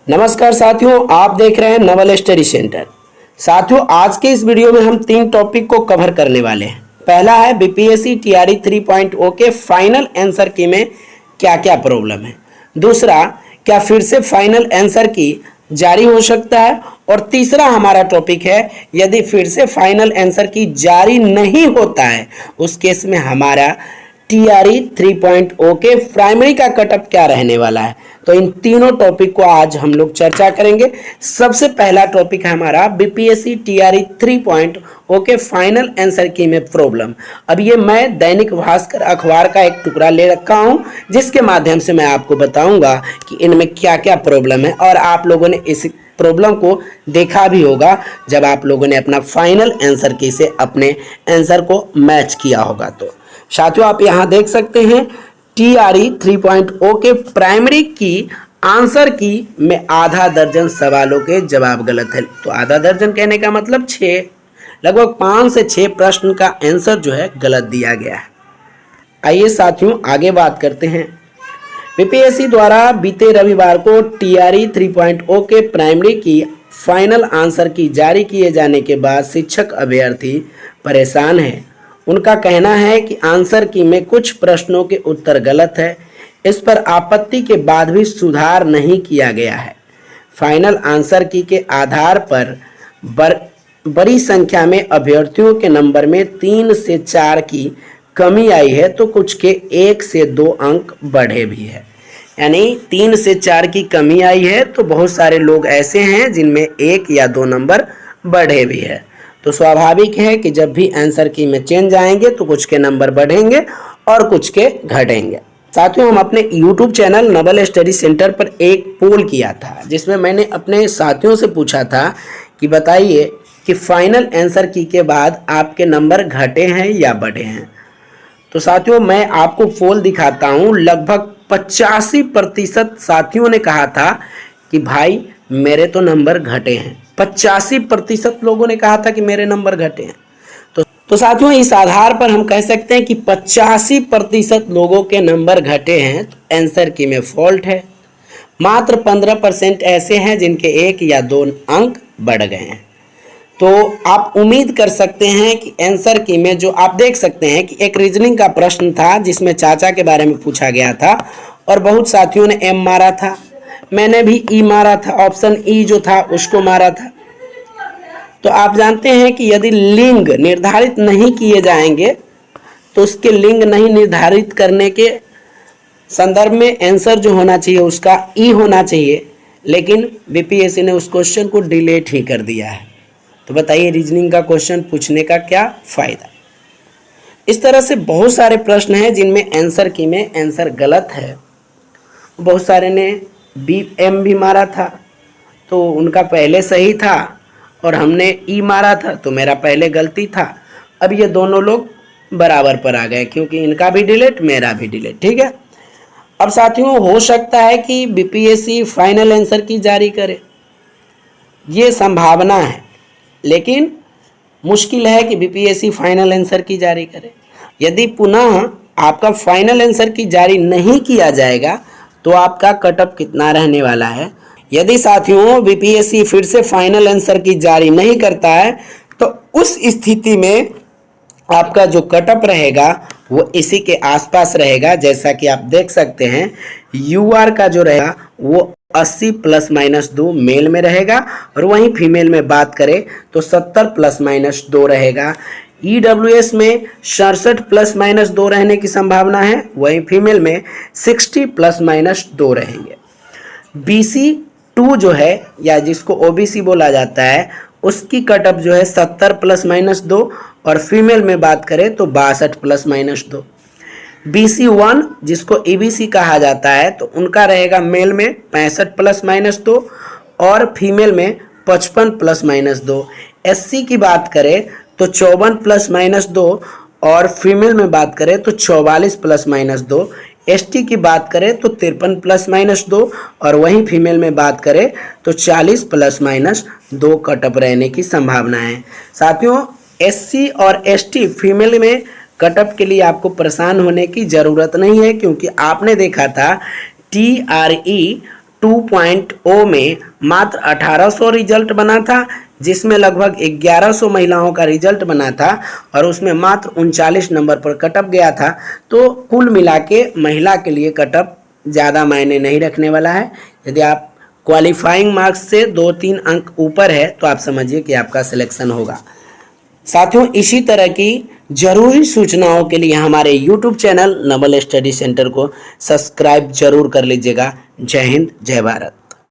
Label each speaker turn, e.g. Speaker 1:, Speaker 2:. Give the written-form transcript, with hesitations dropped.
Speaker 1: नमस्कार साथियों, आप देख रहे हैं नवल स्टडी सेंटर। साथियों, आज के इस वीडियो में हम 3 टॉपिक को कवर करने वाले हैं। पहला है बीपीएससी टीआरई 3.0 के फाइनल आंसर की में क्या क्या प्रॉब्लम है। दूसरा, क्या फिर से फाइनल आंसर की जारी हो सकता है। और तीसरा हमारा टॉपिक है, यदि फिर से फाइनल आंसर की जारी नहीं होता है उस केस में हमारा टीआरई 3.0 के प्राइमरी का कटअप क्या रहने वाला है। तो इन तीनों टॉपिक को आज हम लोग चर्चा करेंगे। सबसे पहला टॉपिक है हमारा बीपीएससी टीआरई 3.0 के फाइनल आंसर की में प्रॉब्लम। अब ये मैं दैनिक भास्कर अखबार का एक टुकड़ा ले रखा हूं, जिसके माध्यम से मैं आपको बताऊंगा कि इनमें क्या क्या प्रॉब्लम है। और आप लोगों ने इस प्रॉब्लम को देखा भी होगा जब आप लोगों ने अपना फाइनल आंसर की से अपने आंसर को मैच किया होगा। तो साथियों, आप यहां देख सकते हैं टीआरई 3.0 के प्राइमरी की आंसर की में आधा दर्जन सवालों के जवाब गलत है। तो आधा दर्जन कहने का मतलब 6, लगभग 5 से 6 प्रश्न का आंसर जो है गलत दिया गया है। आइए साथियों आगे बात करते हैं। बीपीएससी द्वारा बीते रविवार को टीआरई 3.0 के प्राइमरी की फाइनल आंसर की जारी किए जाने के बाद शिक्षक अभ्यर्थी परेशान हैं। उनका कहना है कि आंसर की में कुछ प्रश्नों के उत्तर गलत है। इस पर आपत्ति के बाद भी सुधार नहीं किया गया है। फाइनल आंसर की के आधार पर बड़ी संख्या में अभ्यर्थियों के नंबर में 3 से 4 की कमी आई है, तो कुछ के 1 से 2 अंक बढ़े भी है। यानी 3 से 4 की कमी आई है, तो बहुत सारे लोग ऐसे हैं जिनमें 1 या 2 नंबर बढ़े भी है। तो स्वाभाविक है कि जब भी आंसर की में चेंज आएंगे तो कुछ के नंबर बढ़ेंगे और कुछ के घटेंगे। साथियों, हम अपने YouTube channel Naval study centre पर एक पोल किया था, जिसमें मैंने अपने साथियों से पूछा था कि बताइए कि फाइनल आंसर की के बाद आपके नंबर घटे हैं या बढ़े हैं। तो साथियों, मैं आपको पोल दिखाता हूँ। लगभग 85% साथियों ने कहा था कि भाई मेरे तो नंबर घटे हैं। 85% लोगों ने कहा था कि मेरे नंबर घटे हैं। तो साथियों, इस आधार पर हम कह सकते हैं कि 85% लोगों के नंबर घटे हैं, तो आंसर की में फॉल्ट है। मात्र 15% ऐसे हैं जिनके 1 या 2 अंक बढ़ गए हैं। तो आप उम्मीद कर सकते हैं कि आंसर की में जो आप देख सकते हैं कि एक रीजनिंग का प्रश्न था जिसमें चाचा के बारे में पूछा गया था और बहुत साथियों ने एम मारा था। मैंने भी ई मारा था, ऑप्शन ई जो था उसको मारा था। तो आप जानते हैं कि यदि लिंग निर्धारित नहीं किए जाएंगे तो उसके लिंग नहीं निर्धारित करने के संदर्भ में आंसर जो होना चाहिए उसका ई होना चाहिए, लेकिन बीपीएससी ने उस क्वेश्चन को डिलीट ही कर दिया है। तो बताइए रीजनिंग का क्वेश्चन पूछने का क्या फायदा। इस तरह से बहुत सारे प्रश्न हैं जिनमें आंसर की में आंसर गलत है। बहुत सारे ने बी एम भी मारा था तो उनका पहले सही था, और हमने ई मारा था तो मेरा पहले गलती था। अब ये दोनों लोग बराबर पर आ गए क्योंकि इनका भी डिलीट मेरा भी डिलीट। ठीक है। अब साथियों, हो सकता है कि बीपीएससी फाइनल आंसर की जारी करे, ये संभावना है, लेकिन मुश्किल है कि बीपीएससी फाइनल आंसर की जारी करे। यदि पुनः आपका फाइनल आंसर की जारी नहीं किया जाएगा तो आपका कटअप कितना रहने वाला है। यदि साथियों बीपीएससी फिर से फाइनल आंसर की जारी नहीं करता है तो उस स्थिति में आपका जो कटअप रहेगा वो इसी के आसपास रहेगा। जैसा कि आप देख सकते हैं, यूआर का जो रहेगा वो 80 ± 2 मेल में रहेगा, और वहीं फीमेल में बात करें तो 70 ± 2 रहेगा। ईडब्ल्यूएस में 67 ± 2 रहने की संभावना है, वहीं फीमेल में 60 ± 2 रहेंगे। बीसी 2 जो है या जिसको ओबीसी बोला जाता है उसकी कटअप जो है 70 ± 2, और फीमेल में बात करें तो 62 ± 2। बीसी 1 जिसको ईबीसी कहा जाता है तो उनका रहेगा मेल में 65 ± 2 और फीमेल में 55 ± 2। एससी की बात करें तो 54 ± 2 और फीमेल में बात करें तो 44 ± 2। एसटी की बात करें तो 53 ± 2 और वहीं फीमेल में बात करें तो 40 ± 2 कटअप रहने की संभावना है। साथियों, एससी और एसटी फीमेल में कटअप के लिए आपको परेशान होने की ज़रूरत नहीं है, क्योंकि आपने देखा था टीआरई 2.0 में मात्र 1800 रिजल्ट बना था, जिसमें लगभग 1100 महिलाओं का रिजल्ट बना था और उसमें मात्र 39 नंबर पर कटअप गया था। तो कुल मिला के महिला के लिए कटअप ज़्यादा मायने नहीं रखने वाला है। यदि आप क्वालिफाइंग मार्क्स से 2-3 अंक ऊपर है तो आप समझिए कि आपका सिलेक्शन होगा। साथियों, इसी तरह की जरूरी सूचनाओं के लिए हमारे YouTube channel Naval study centre को सब्सक्राइब जरूर कर लीजिएगा। जय हिंद, जय भारत।